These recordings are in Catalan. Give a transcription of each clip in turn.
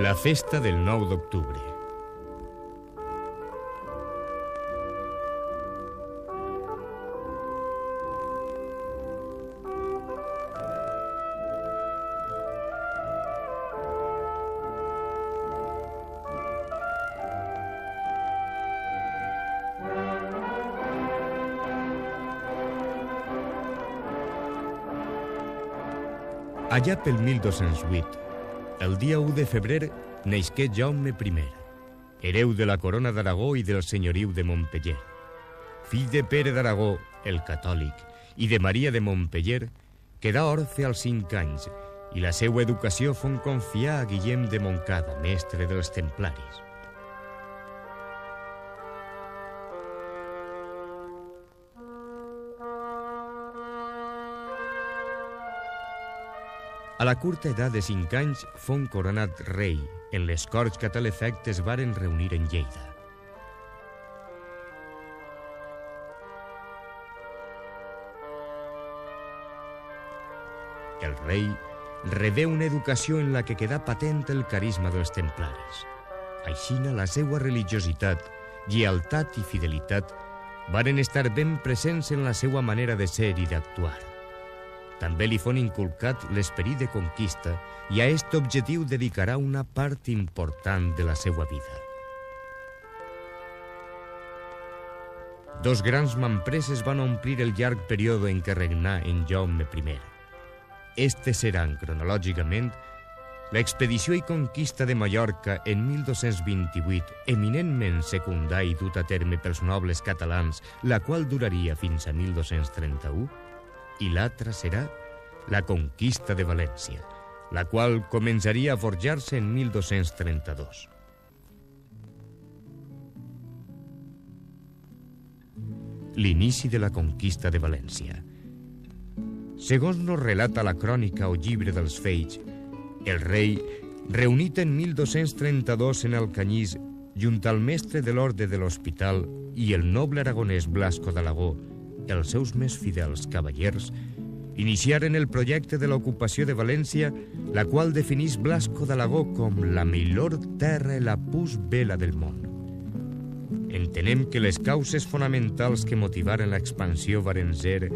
La festa del 9 d'octubre. Allà pel 1208, el dia 1 de febrer, naixqué Jaume I, hereu de la corona d'Aragó i del senyoriu de Montpeller. Fill de Pere d'Aragó, el catòlic, i de Maria de Montpeller, quedà orfe als 5 anys i la seva educació fon confiar a Guillem de Montcada, mestre dels templaris. A la curta edat de 5 anys fon coronat rei en les corts que a tal efecte es varen reunir en Lleida. El rei rebé una educació en la que quedà patent el carisma dels templaris. Aixina, la seua religiositat, lleialtat i fidelitat varen estar ben presents en la seua manera de ser i d'actuar. També li fon inculcat l'esperit de conquista i a aquest objectiu dedicarà una part important de la seva vida. Dos grans mampreses van omplir el llarg període en què regnà en Jaume I. Estes seran, cronològicament, l'expedició i conquista de Mallorca en 1228, eminentment secundada i dut a terme pels nobles catalans, la qual duraria fins a 1231, i l'altra serà la conquista de València, la qual començaria a forjar-se en 1232. L'inici de la conquista de València. Segons nos relata la crònica o llibre dels Feits, el rei, reunit en 1232 en Alcanyís, junt al mestre de l'Orde de l'Hospital i el noble aragonès Blasco d'Alagó, els seus més fidels cavallers, iniciaren el projecte de l'ocupació de València, la qual definís Blasco d'Alagó com la millor terra i la pus bella del món. Entenem que les causes fonamentals que motivaren l'expansió varen ser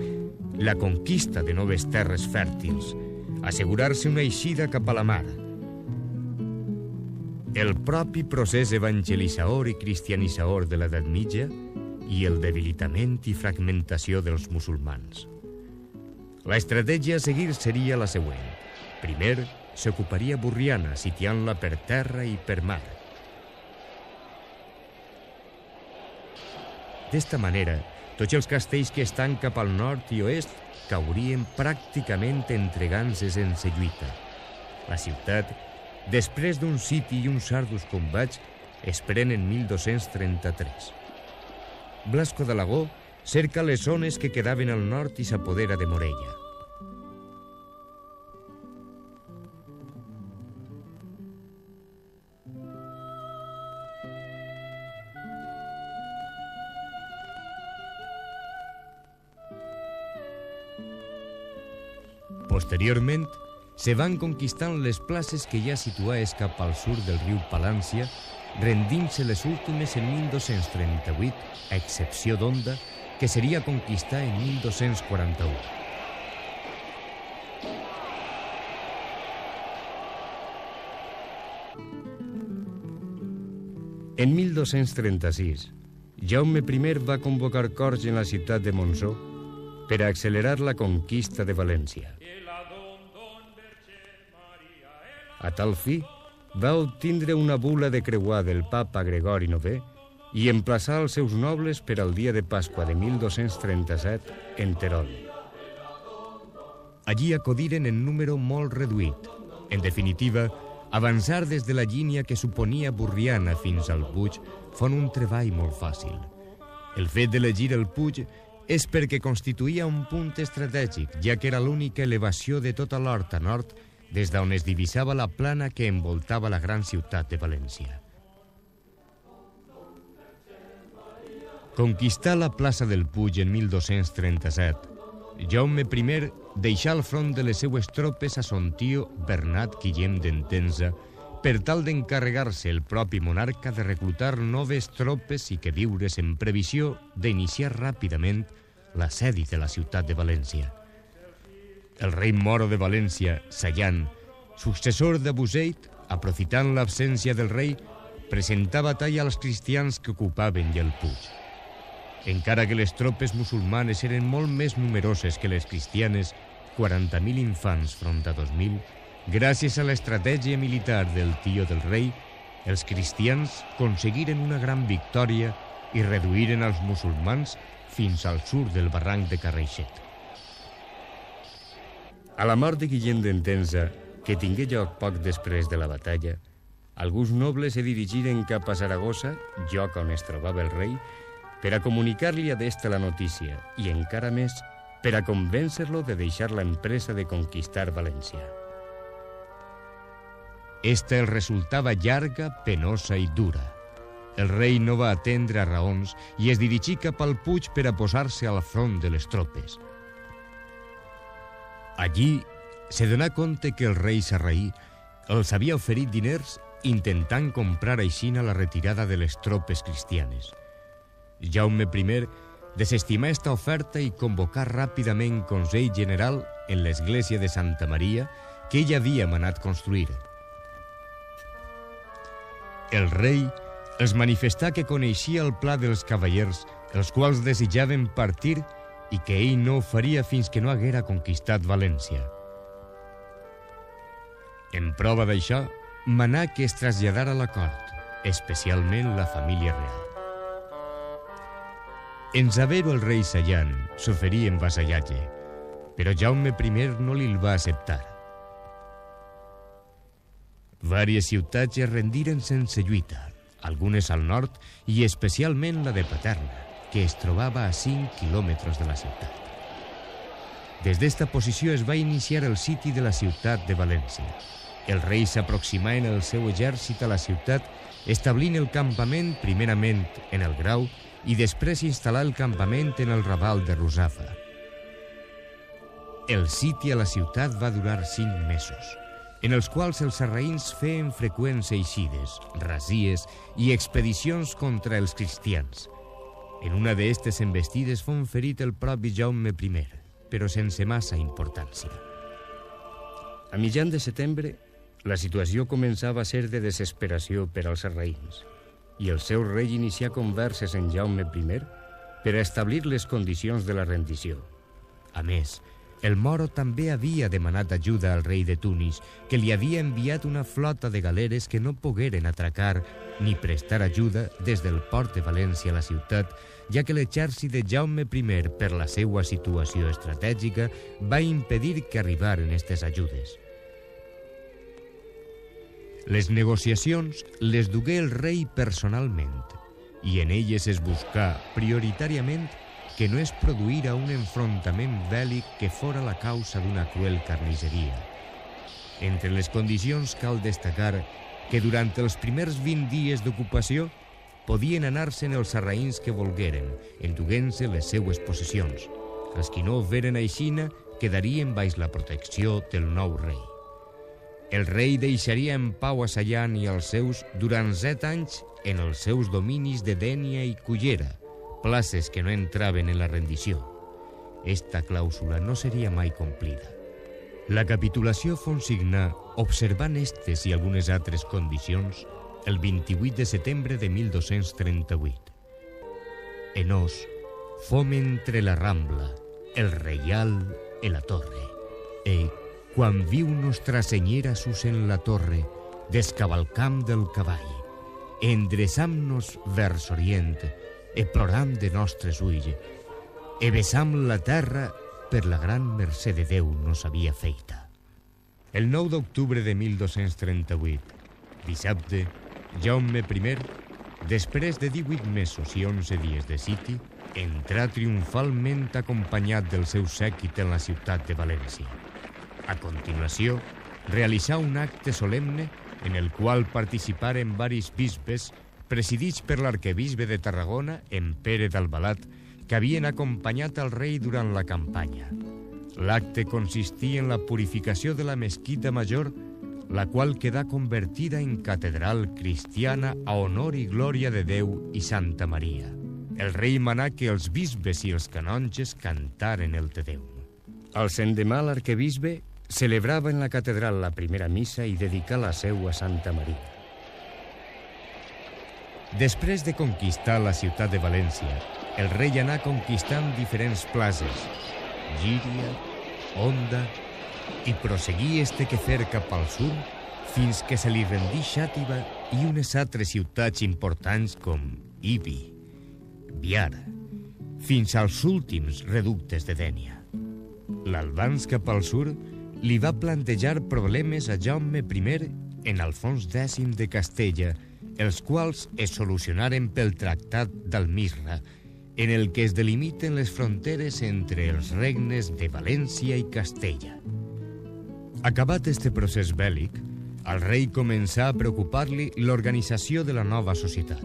la conquista de noves terres fèrtils, assegurar-se una eixida cap a la mar, el propi procés evangelitzador i cristianitzador de l'edat mitja i el debilitament i fragmentació dels musulmans. La estratègia a seguir seria la següent. Primer, s'ocuparia Borriana, sitiant-la per terra i per mar. D'esta manera, tots els castells que estan cap al nord i oest caurien pràcticament entregant-se sense lluita. La ciutat, després d'un siti i uns ardus combats, es pren en 1233. Blasco d'Alagó cerca les zones que quedaven al nord i s'apodera de Morella. Posteriorment, se van conquistant les places que ja situades cap al sud del riu Palància, rendint-se les últimes en 1238, a excepció d'Onda, que seria conquistar en 1241. En 1236, Jaume I va convocar corts en la ciutat de Montsó per a accelerar la conquista de València. A tal fi, va obtindre una bula de creuar del papa Gregori IX i emplaçar els seus nobles per al dia de Pasqua de 1237 en Terol. Allí acodiren en número molt reduït. En definitiva, avançar des de la línia que suponia Borriana fins al Puig fon un treball molt fàcil. El fet d'elegir el Puig és perquè constituïa un punt estratègic, ja que era l'única elevació de tota l'horta nord des d'on es divisava la plana que envoltava la gran ciutat de València. Conquistar la plaça del Puig en 1237, Jaume I deixà al front de les seues tropes a son tio Bernat Guillem d'Entença per tal d'encarregar-se el propi monarca de reclutar noves tropes i queviures en previsió d'iniciar ràpidament l'assedi de la ciutat de València. El rei moro de València, Sayan, successor d'Abu Zeid, aprofitant l'absència del rei, presentà batalla als cristians que ocupaven el Puig. Encara que les tropes musulmanes eren molt més numeroses que les cristianes, 40.000 infants front a 2.000, gràcies a l'estratègia militar del tio del rei, els cristians aconseguiren una gran victòria i reduïren els musulmans fins al sud del barranc de Carreixet. A la mort de Guillem d'Entença, que tingué lloc poc després de la batalla, alguns nobles se dirigiren cap a Saragossa, lloc on es trobava el rei, per a comunicar-li a d'esta la notícia i, encara més, per a convèncer-lo de deixar l'empresa de conquistar València. Esta el resultava llarga, penosa i dura. El rei no va atendre a raons i es dirigí cap al Puig per a posar-se al front de les tropes. Allí se donà compte que el rei sarraí els havia oferit diners intentant comprar aixina la retirada de les tropes cristianes. Jaume I desestimà esta oferta i convocà ràpidament Consell General en l'església de Santa Maria que ell havia manat construir. El rei els manifestà que coneixia el pla dels cavallers, els quals desitjaven partir i que ell no ho faria fins que no haguera conquistat València. En prova d'això, manà que es traslladara a la cort, especialment la família real. En saber-ho el rei Sayan s'oferí en vassallatge, però Jaume I no li'l va acceptar. Vàries ciutats es rendiren sense lluita, algunes al nord i especialment la de Paterna, que es trobava a 5 quilòmetres de la ciutat. Des d'esta posició es va iniciar el siti de la ciutat de València. El rei s'aproximà en el seu exèrcit a la ciutat, establint el campament primerament en el Grau i després instal·là el campament en el Raval de Russafa. El siti a la ciutat va durar 5 mesos, en els quals els sarraïns feien freqüents eixides, rasies i expedicions contra els cristians. En una d'aquestes embestides fou ferit el propi Jaume I, però sense massa importància. A mitjan de setembre, la situació començava a ser de desesperació per als sarraïns i el seu rei inicià converses amb Jaume I per a establir les condicions de la rendició. A més, el moro també havia demanat ajuda al rei de Tunis, que li havia enviat una flota de galeres que no pogueren atracar ni prestar ajuda des del port de València a la ciutat, ja que l'exèrcit de Jaume I, per la seva situació estratègica, va impedir que arribaren aquestes ajudes. Les negociacions les dugué el rei personalment, i en elles es buscà prioritàriament que no es produïra un enfrontament bèl·lic que fora la causa d'una cruel carnisseria. Entre les condicions cal destacar que durant els primers 20 dies d'ocupació podien anar-se'n els sarraïns que volgueren, enduent-se les seues possessions. Els qui no ho veren aixina quedarien baix la protecció del nou rei. El rei deixaria en pau a Sayan i als seus durant 7 anys en els seus dominis de Dénia i Cullera, places que no entraven en la rendició. Esta clàusula no seria mai complida. La capitulació fou signada, observant estes i algunes altres condicions, el 28 de setembre de 1238. En os, fom entre la Rambla, el Reial i la Torre, quan viu Nostra Senyera sus en la torre, descavalcam del cavall, endreçam-nos vers orient, ploram de nostres ulls, besam la terra per la gran mercè de Déu nos havia feita. El 9 d'octubre de 1238, dissabte, Jaume I, després de 18 mesos i 11 dies de siti, entrà triomfalment acompanyat del seu sèquit en la ciutat de València. A continuació, realitzà un acte solemne en el qual participaren varis bisbes presidits per l'arquebisbe de Tarragona, en Pere d'Albalat, que havien acompanyat al rei durant la campanya. L'acte consistia en la purificació de la mesquita major la qual quedà convertida en catedral cristiana a honor i glòria de Déu i Santa Maria. El rei manà que els bisbes i els canonges cantaren el Te Deum. Al l'endemà l'arquebisbe celebrava en la catedral la primera missa i dedicà la seu a Santa Maria. Després de conquistar la ciutat de València, el rei anà conquistant diferents places, Llíria, Onda, i prosseguí este quefer cap al sud fins que se li rendí Xàtiva i unes altres ciutats importants com Ibi, Biar, fins als últims reductes de Dénia. L'Albans cap al sud li va plantejar problemes a Jaume I en Alfons X de Castella, els quals es solucionaren pel Tractat d'Almirra, en el que es delimiten les fronteres entre els regnes de València i Castella. Acabat este procés bèl·lic, al rei començà a preocupar-li l'organització de la nova societat,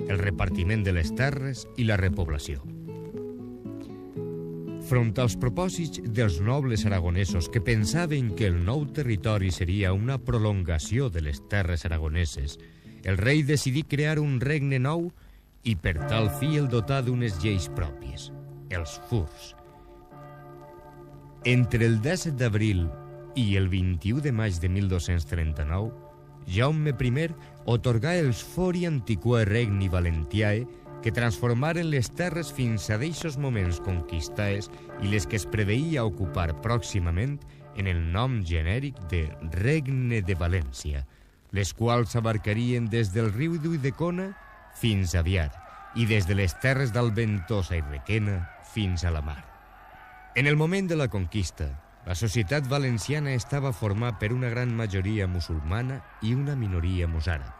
el repartiment de les terres i la repoblació. Front als propòsits dels nobles aragonesos que pensaven que el nou territori seria una prolongació de les terres aragoneses, el rei decidí crear un regne nou i per tal fi el dotà d'unes lleis pròpies, els furs. Entre el 17 d'abril i el 21 de maig de 1239, Jaume I otorgà els fori antiquae regni valentiae que transformaren les terres fins a d'eixos moments conquistades i les que es preveia ocupar pròximament en el nom genèric de Regne de València, les quals abarcarien des del riu d'Ulldecona fins a Biar i des de les terres d'Alventosa i Requena fins a la mar. En el moment de la conquista, la societat valenciana estava formada per una gran majoria musulmana i una minoria mossàrab.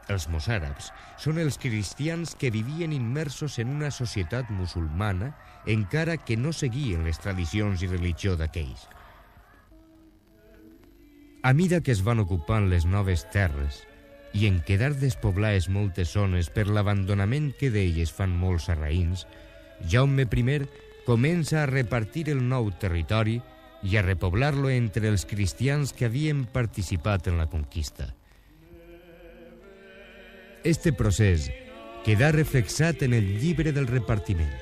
Els mossàrabs són els cristians que vivien immersos en una societat musulmana encara que no seguien les tradicions i religió d'aquells. A mida que es van ocupant les noves terres i en quedar despoblades moltes zones per l'abandonament que d'elles fan molts sarraïns, Jaume I comença a repartir el nou territori i a repoblar-lo entre els cristians que havien participat en la conquista. Este procés queda reflexat en el llibre del repartiment.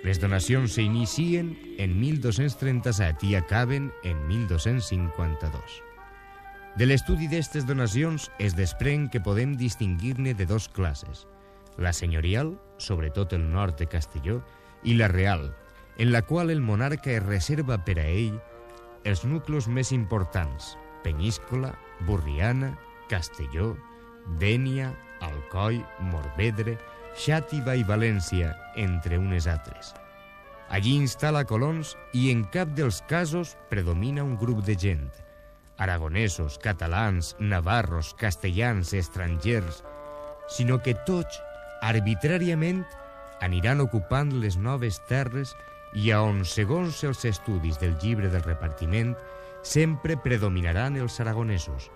Les donacions s'inicien en 1237 i acaben en 1252. De l'estudi d'aquestes donacions es desprèn que podem distingir-ne de dos classes, la senyorial, sobretot el nord de Castelló, i la real, en la qual el monarca es reserva per a ell els nuclis més importants, Penyíscola, Borriana, Castelló, Dénia, Alcoi, Morvedre, Xàtiva i València, entre unes altres. Allí instal·la colons i en cap dels casos predomina un grup de gent, aragonesos, catalans, navarros, castellans, estrangers, sinó que tots, arbitràriament, aniran ocupant les noves terres i a on, segons els estudis del llibre del repartiment, sempre predominaran els aragonesos,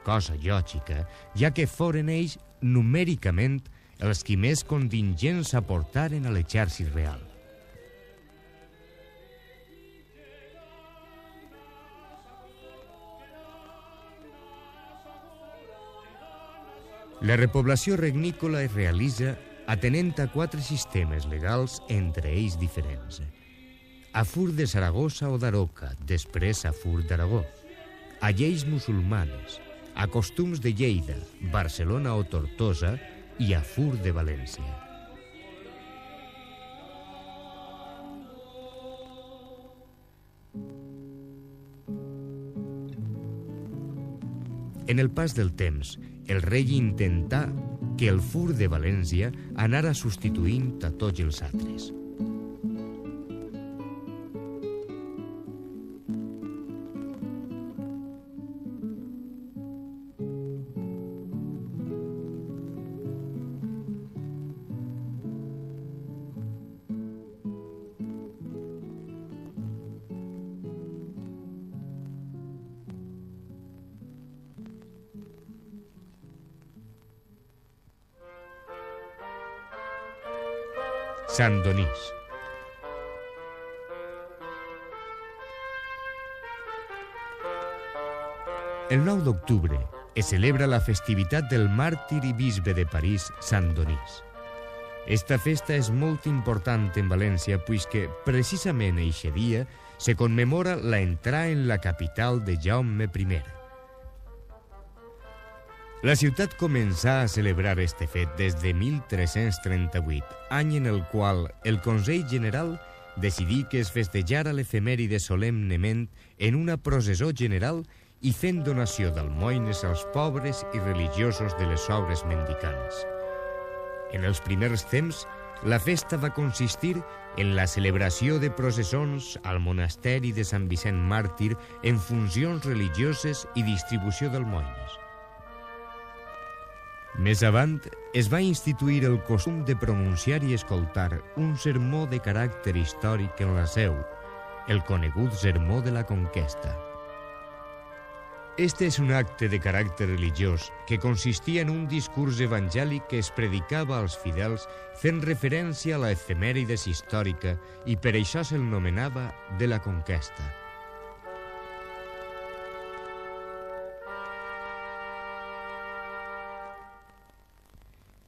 cosa lògica, ja que foren ells, numèricament, els qui més contingents aportaren a l'exèrcit real. La repoblació regnícola es realitza atenent a 4 sistemes legals entre ells diferents. A Fur de Saragossa o d'Aroca, després a Fur d'Aragó, a lleis musulmanes, a costums de Lleida, Barcelona o Tortosa i a Fur de València. En el pas del temps, el rei intentà que el Fur de València anara substituint a tots els altres. Sant Donís. El 9 d'octubre es celebra la festivitat del màrtir i bisbe de París, Sant Donís. Esta festa és molt important en València, puisque precisament eixe dia se commemora la entrada en la capital de Jaume I. La ciutat començà a celebrar este fet des de 1338, any en el qual el Consell General decidí que es festejara l'efemèride solemnement en una processó general i fent donació d'almoines als pobres i religiosos de les obres mendicants. En els primers temps, la festa va consistir en la celebració de processons al monasteri de Sant Vicent Màrtir en funcions religioses i distribució d'almoines. Més avant, es va instituir el costum de pronunciar i escoltar un sermó de caràcter històric en la seu, el conegut Sermó de la Conquesta. Este és un acte de caràcter religiós que consistia en un discurs evangèlic que es predicava als fidels fent referència a la efemèrides històrica i per això se'l nomenava de la Conquesta.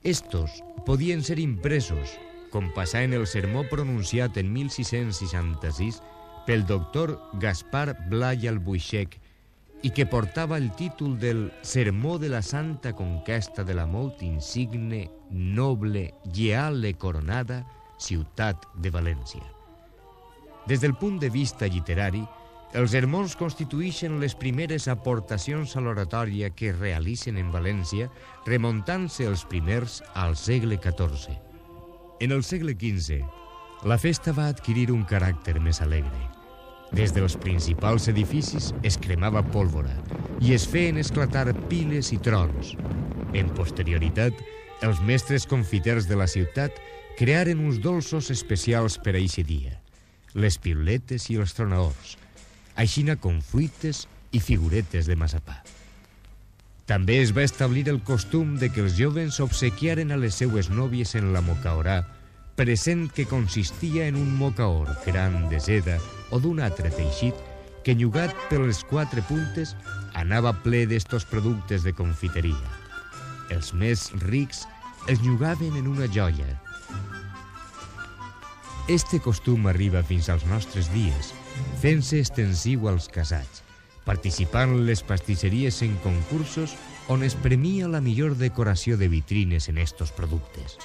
Estos podien ser impresos, com passà en el sermó pronunciat en 1666 pel doctor Gaspar Blai Albuixec i que portava el títol del Sermó de la Santa Conquesta de la molt insigne, noble, lleal i coronada ciutat de València. Des del punt de vista literari, els sermons constituïxen les primeres aportacions a l'oratòria que es realicen en València, remuntant-se els primers al segle XIV. En el segle XV, la festa va adquirir un caràcter més alegre. Des dels principals edificis es cremava pólvora i es feien esclatar piles i trons. En posterioritat, els mestres confiters de la ciutat crearen uns dolços especials per a eixe dia, les piuletes i els tronaors, aixina com fruites i figuretes de massapà. També es va establir el costum de que els jóvens obsequiaren a les seues nòvies en la mocaorà, present que consistia en un mocaor gran de seda o d'un altre teixit que, lliugat per les quatre puntes, anava ple d'estos productes de confiteria. Els més rics els lliugaven en una joia. Este costum arriba fins als nostres dies, fent-se extensiu als casats, participant en les pastisseries en concursos on es premia la millor decoració de vitrines en estos productes.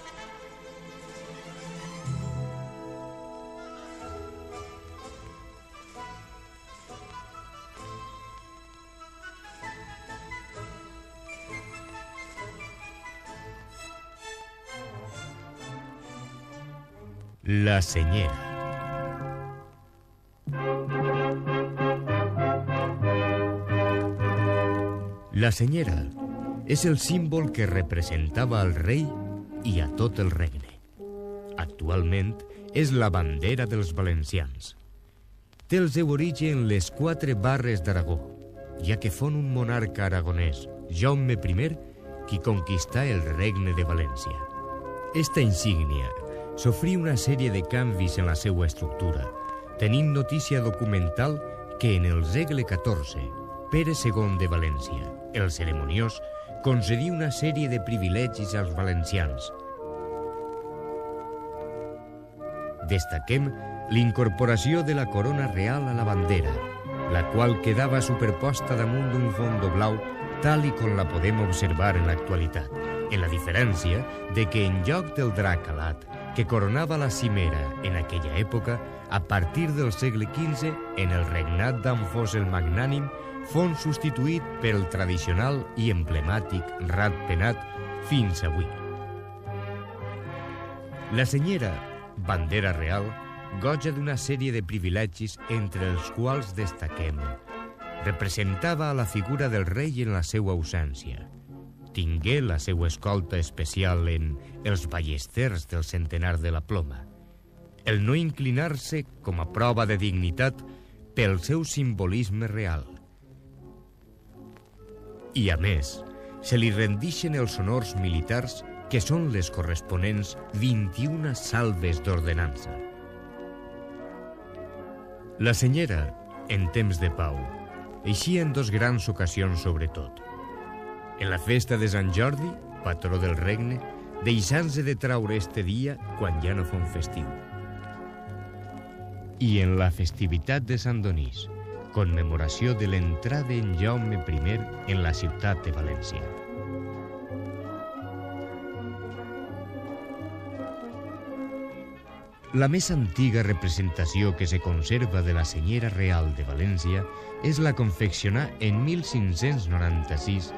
La Senyera. La senyera és el símbol que representava al rei i a tot el regne. Actualment és la bandera dels valencians. Té el seu origen en les 4 barres d'Aragó, ja que fon un monarca aragonès, Jaume I, qui conquistà el regne de València. Esta insígnia sofrí una sèrie de canvis en la seva estructura, tenint notícia documental que en el segle XIV, Pere II de València, el ceremoniós, concedí una sèrie de privilegis als valencians. Destaquem l'incorporació de la corona real a la bandera, la qual quedava superposta damunt d'un fondo blau, tal i com la podem observar en l'actualitat, en la diferència de que en lloc del drac alat, que coronava la cimera en aquella època, a partir del segle XV, en el regnat d'Amfós el Magnànim, fon substituït pel tradicional i emblemàtic rat penat fins avui. La senyera, bandera real, goja d'una sèrie de privilegis entre els quals destaquem. Representava a la figura del rei en la seva ausència. Tingué la seva escolta especial en els ballesters del centenar de la ploma. El no inclinar-se com a prova de dignitat pel seu simbolisme real. I a més, se li rendixen els honors militars que són les corresponents 21 salves d'ordenança. La senyera, en temps de pau, eixia en 2 grans ocasions sobretot. En la festa de Sant Jordi, patró del regne, deixant-se de traure este dia quan ja no fon festiu. I en la festivitat de Sant Donís, conmemoració de l'entrada en Jaume I en la ciutat de València. La més antiga representació que se conserva de la Senyera Real de València és la confeccionada en 1596,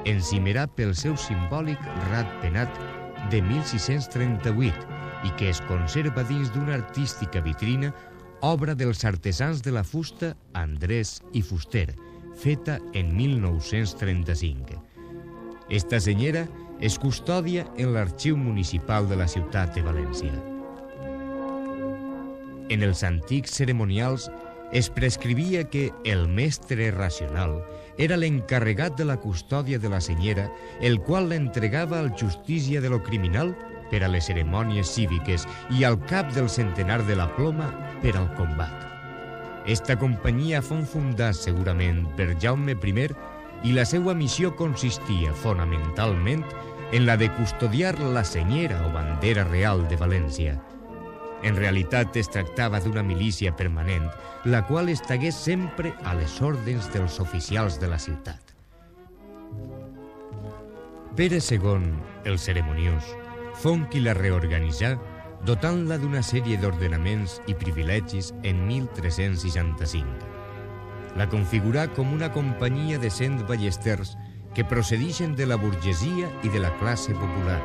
encimerà pel seu simbòlic ratpenat de 1638 i que es conserva dins d'una artística vitrina, obra dels artesans de la fusta Andrés i Fuster, feta en 1935. Esta senyera es custodia en l'Arxiu Municipal de la ciutat de València. En els antics ceremonials es prescrivia que el mestre racional era l'encarregat de la custòdia de la senyera, el qual l'entregava al justícia de lo criminal per a les cerimònies cíviques i al cap del centenar de la ploma per al combat. Esta companyia fou fundada segurament per Jaume I i la seva missió consistia fonamentalment en la de custodiar la senyera o bandera real de València. En realitat es tractava d'una milícia permanent, la qual estagué sempre a les ordres dels oficials de la ciutat. Pere II, el ceremoniós, fou qui la reorganitzà, dotant-la d'una sèrie d'ordenaments i privilegis en 1365. La configurà com una companyia de 100 ballesters que procedixen de la burgesia i de la classe popular,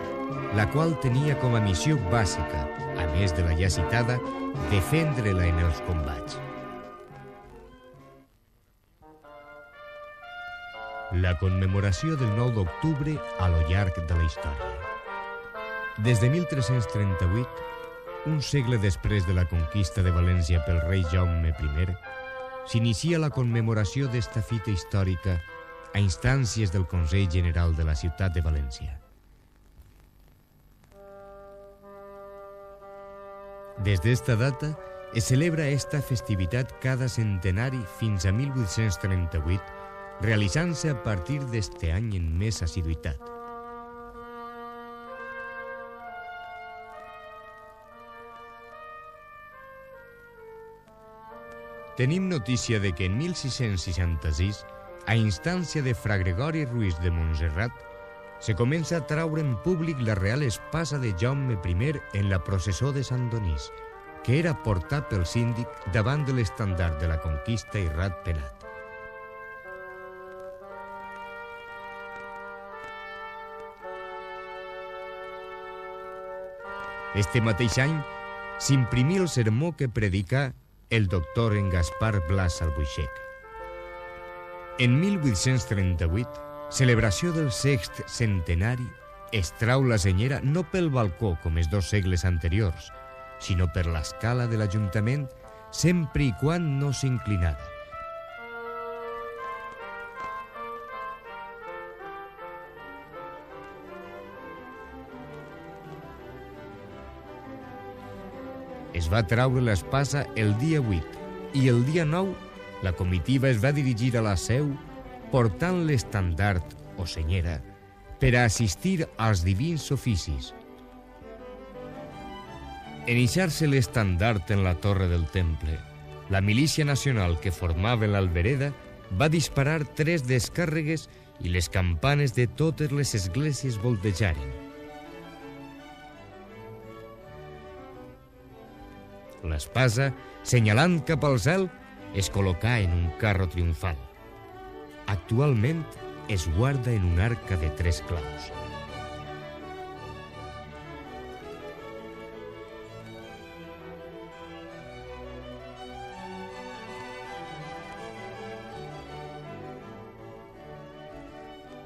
la qual tenia com a missió bàsica, a més de la ja citada, defendre-la en els combats. La commemoració del 9 d'octubre a lo llarg de la història. Des de 1338, un segle després de la conquista de València pel rei Jaume I, s'inicia la commemoració d'esta fita històrica a instàncies del Consell General de la ciutat de València. Des d'esta data es celebra esta festivitat cada centenari fins a 1838, realitzant-se a partir d'este any en més assiduïtat. Tenim notícia de que en 1666, a instància de Fra Gregori Ruiz de Montserrat, se comença a traure en públic la real espasa de Jaume I en la processó de Sant Donís, que era portat pel síndic davant de l'estandard de la conquista i ratpenat. Este mateix any s'imprimí el sermó que predicà el doctor en Gaspar Blas Albuixec. En 1838, celebració del sext centenari, es trau la senyera no pel balcó com els 2 segles anteriors, sinó per l'escala de l'Ajuntament, sempre i quan no s'inclinara. Es va traure l'espasa el dia 8 i el dia 9 la comitiva es va dirigir a la seu portant l'estandard o senyera per a assistir als divins oficis. En ixar-se l'estandard en la torre del temple, la milícia nacional que formava l'albereda va disparar 3 descàrregues i les campanes de totes les esglésies voltejaren. L'espasa, senyalant cap al cel, es col·locà en un carro triomfal. Actualment es guarda en una arca de 3 claus.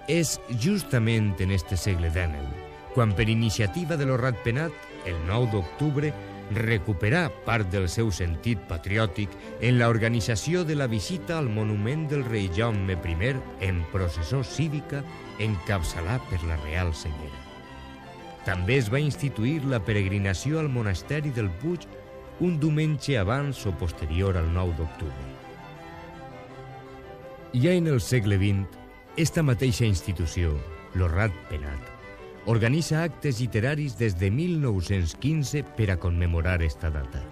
És justament en este segle XIX, quan per iniciativa de lo ratpenat, el 9 d'octubre, recuperà part del seu sentit patriòtic en la organització de la visita al monument del rei Jaume I en processó cívica encapçalada per la Real Senyera. També es va instituir la peregrinació al monasteri del Puig un diumenge abans o posterior al 9 d'octubre. Ja en el segle XX, esta mateixa institució, lo Ratpenat, organitza actes literaris des de 1915 per a commemorar esta data.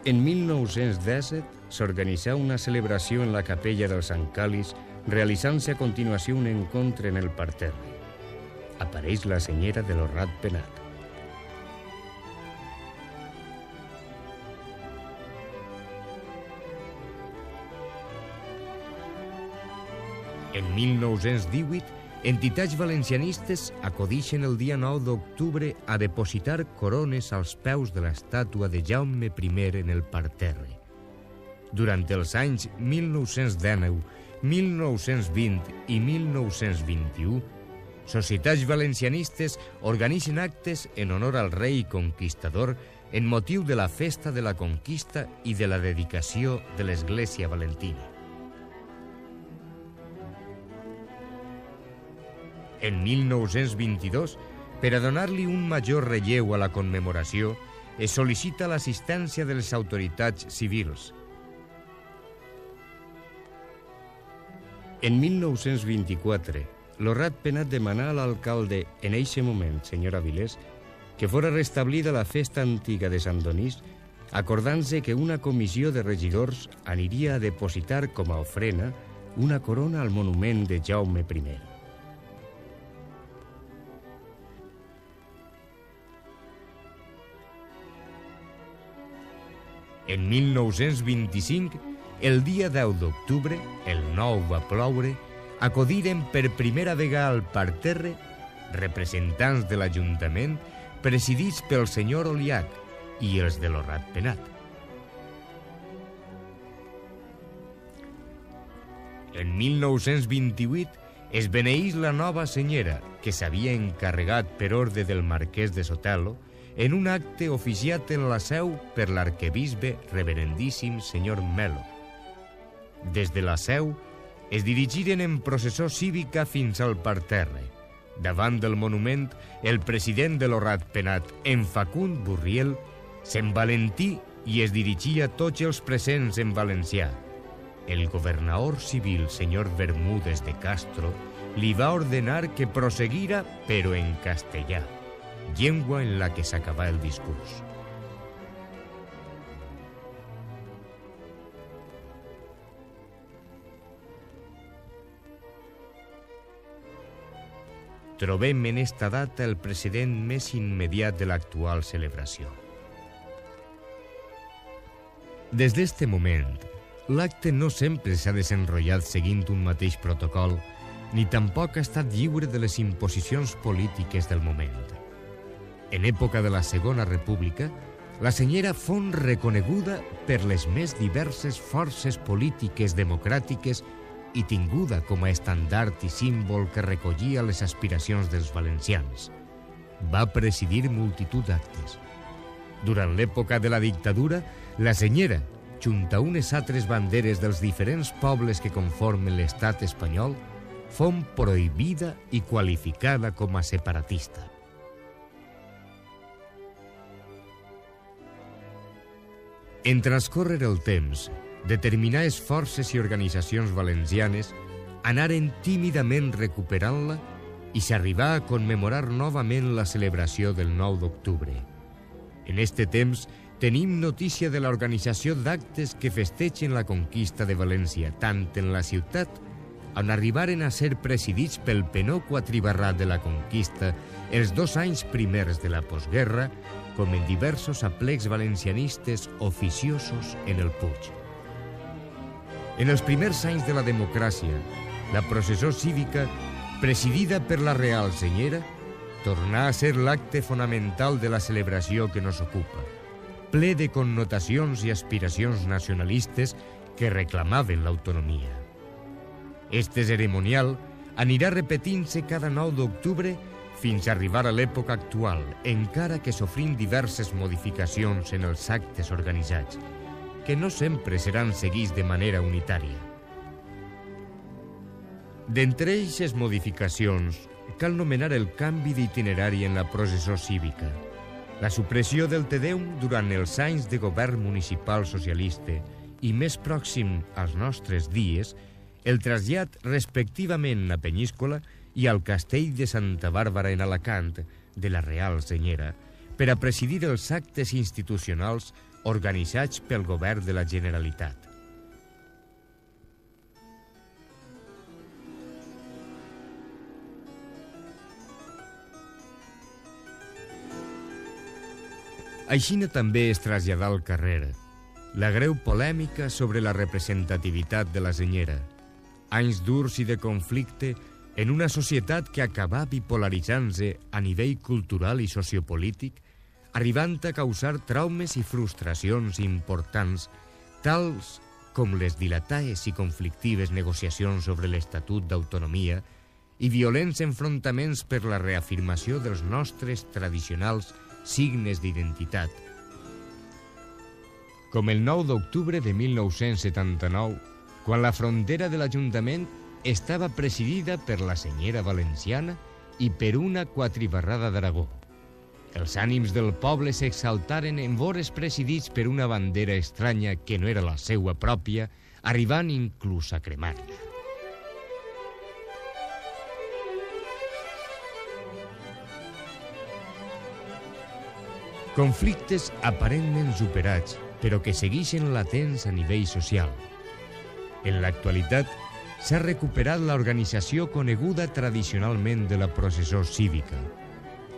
En 1917 s'organitzà una celebració en la capella del Sant Càlis, realitzant-se a continuació un encontre en el parterre. Apareix la senyera de lo Ratpenat. En 1918, entitats valencianistes acudixen el dia 9 d'octubre a depositar corones als peus de l'estàtua de Jaume I en el parterre. Durant els anys 1919, 1920 i 1921, societats valencianistes organitzen actes en honor al rei conquistador en motiu de la festa de la conquista i de la dedicació de l'Església Valentina. En 1922, per a donar-li un major relleu a la commemoració, es sol·licita l'assistència de les autoritats civils. En 1924, lo Ratpenat demanà a l'alcalde, en eixe moment, senyor Avilés, que fora restablida la festa antiga de Sant Donís, acordant-se que una comissió de regidors aniria a depositar com a ofrena una corona al monument de Jaume I. En 1925, el dia 10 d'octubre, el 9 va ploure, acudiren per primera vegada al parterre representants de l'Ajuntament presidits pel senyor Oliach i els de lo Ratpenat. En 1928 es beneís la nova senyera que s'havia encarregat per ordre del marquès de Sotelo en un acte oficiat en la seu per l'arquebisbe reverendíssim senyor Melo. Des de la seu es dirigiren en processó cívica fins al parterre. Davant del monument, el president de lo Ratpenat, en Facund Burriel, s'envalentí i es dirigia a tots els presents en valencià. El governador civil, senyor Bermúdez de Castro, li va ordenar que proseguira, però en castellà, llengua en la que s'acabà el discurs. Trobem en esta data el precedent més immediat de l'actual celebració. Des d'este moment, l'acte no sempre s'ha desenrotllat seguint un mateix protocol, ni tampoc ha estat lliure de les imposicions polítiques del moment. En època de la Segona República, la senyera fon reconeguda per les més diverses forces polítiques democràtiques i tinguda com a estandard i símbol que recollia les aspiracions dels valencians. Va presidir multitud d'actes. Durant l'època de la dictadura, la senyera, junt a unes altres banderes dels diferents pobles que conformen l'estat espanyol, fon prohibida i qualificada com a separatista. En transcórrer el temps, determinades forces i organitzacions valencianes anaren tímidament recuperant-la i s'arribà a commemorar novament la celebració del 9 d'octubre. En este temps tenim notícia de l'organització d'actes que festegen la conquista de València, tant en la ciutat, on arribaren a ser presidits pel penó quatribarrat de la conquista els 2 anys primers de la postguerra, com en diversos aplecs valencianistes oficiosos en el Puig. En els primers anys de la democràcia, la processó cívica, presidida per la Real Senyera, tornà a ser l'acte fonamental de la celebració que nos ocupa, ple de connotacions i aspiracions nacionalistes que reclamaven l'autonomia. Este ceremonial anirà repetint-se cada 9 d'octubre fins a arribar a l'època actual, encara que sofrint diverses modificacions en els actes organitzats, que no sempre seran seguits de manera unitària. D'entre eixes modificacions, cal nomenar el canvi d'itinerari en la processó cívica, la supressió del Te Deum durant els anys de govern municipal socialista i, més pròxim als nostres dies, el trasllat respectivament a Penyíscola i al castell de Santa Bàrbara en Alacant de la Real Senyera per a presidir els actes institucionals organitzats pel govern de la Generalitat. Aixina també es traslladà al carrer la greu polèmica sobre la representativitat de la senyera, anys durs i de conflicte en una societat que acabà bipolaritzant-se a nivell cultural i sociopolític, arribant a causar traumes i frustracions importants, tals com les dilatades i conflictives negociacions sobre l'Estatut d'Autonomia i violents enfrontaments per la reafirmació dels nostres tradicionals signes d'identitat. Com el 9 d'octubre de 1979, quan la frontera de l'Ajuntament estava presidida per la senyera valenciana i per una quatribarrada d'Aragó. Els ànims del poble s'exaltaren en vores presidits per una bandera estranya que no era la seua pròpia, arribant inclús a cremar-la. Conflictes aparentment superats, però que segueixen latents a nivell social. En l'actualitat, s'ha recuperat l'organització coneguda tradicionalment de la processó cívica.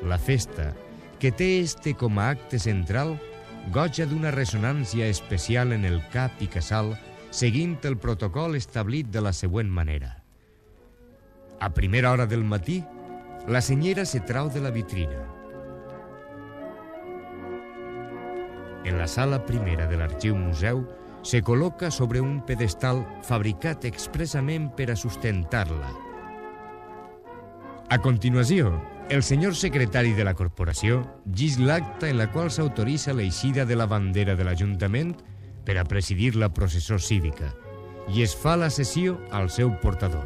La festa, que té este com a acte central, goja d'una ressonància especial en el cap i casal, seguint el protocol establit de la següent manera. A primera hora del matí, la senyera se trau de la vitrina. En la sala primera de l'Arxiu Museu se col·loca sobre un pedestal fabricat expressament per a sustentar-la. A continuació, el senyor secretari de la corporació llis l'acta en la qual s'autoritza l'eixida de la bandera de l'Ajuntament per a presidir la processó cívica i es fa la cessió al seu portador.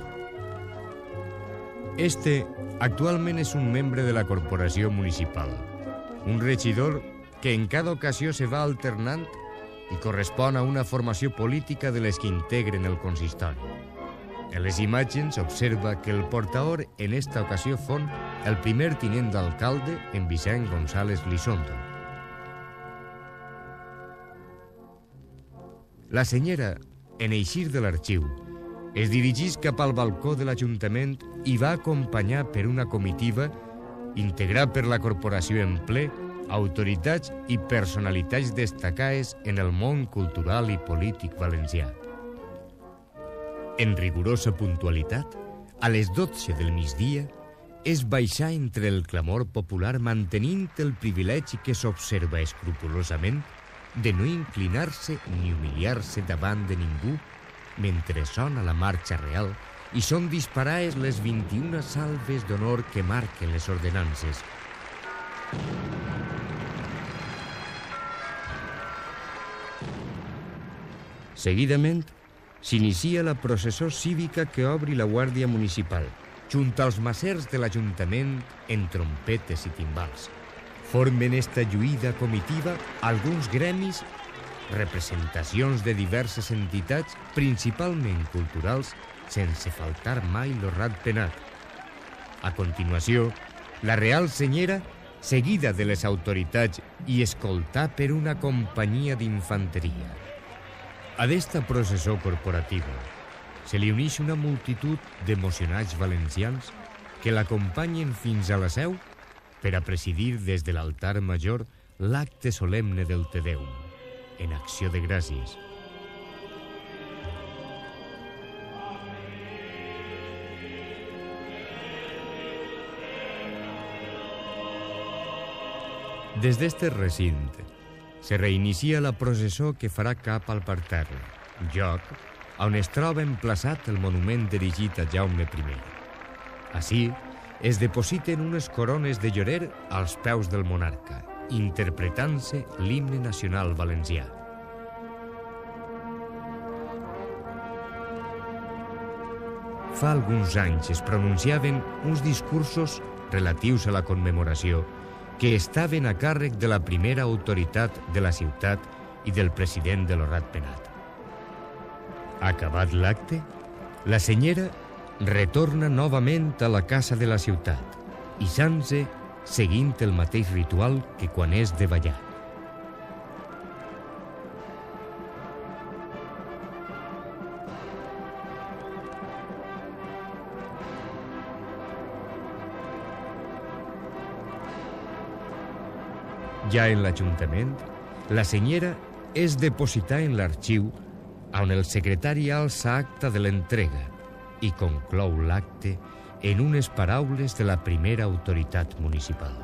Este actualment és un membre de la corporació municipal, un regidor que en cada ocasió se va alternant i correspon a una formació política de les que integren el consistori. En les imatges s'observa que el portador en esta ocasió fon el primer tinent d'alcalde, en Vicent González Lizondo. La senyera, en eixir de l'arxiu, es dirigís cap al balcó de l'Ajuntament i va acompanyar per una comitiva integrat per la corporació en ple, autoritats i personalitats destacades en el món cultural i polític valencià. En rigorosa puntualitat, a les 12 del migdia, es baixà entre el clamor popular mantenint el privilegi que s'observa escrupolosament de no inclinar-se ni humiliar-se davant de ningú mentre sona la marxa real i són disparades les 21 salves d'honor que marquen les ordenances. Seguidament, s'inicia la processó cívica que obri la Guàrdia Municipal, junt als macers de l'Ajuntament en trompetes i timbals. Formen esta lluïda comitiva alguns gremis, representacions de diverses entitats, principalment culturals, sense faltar mai lo ratpenat. A continuació, la Real Senyera, seguida de les autoritats i escoltar per una companyia d'infanteria. A d'esta processó corporativa se li uneix una multitud d'emocionats valencians que l'acompanyen fins a la seu per a presidir des de l'altar major l'acte solemne del Te Deum, en acció de gràcies. Des d'este recinte se reinicia la processó que farà cap al parterre, lloc on es troba emplaçat el monument dirigit a Jaume I. Ací es depositen unes corones de llorer als peus del monarca, interpretant-se l'himne nacional valencià. fa alguns anys es pronunciaven uns discursos relatius a la commemoració que estaven a càrrec de la primera autoritat de la ciutat i del president de l'Horat Penat. Acabat l'acte, la senyera retorna novament a la casa de la ciutat, ixant-se seguint el mateix ritual que quan és de ballar. Ja en l'Ajuntament, la senyera és depositar en l'arxiu on el secretari alça acta de l'entrega i conclou l'acte en unes paraules de la primera autoritat municipal.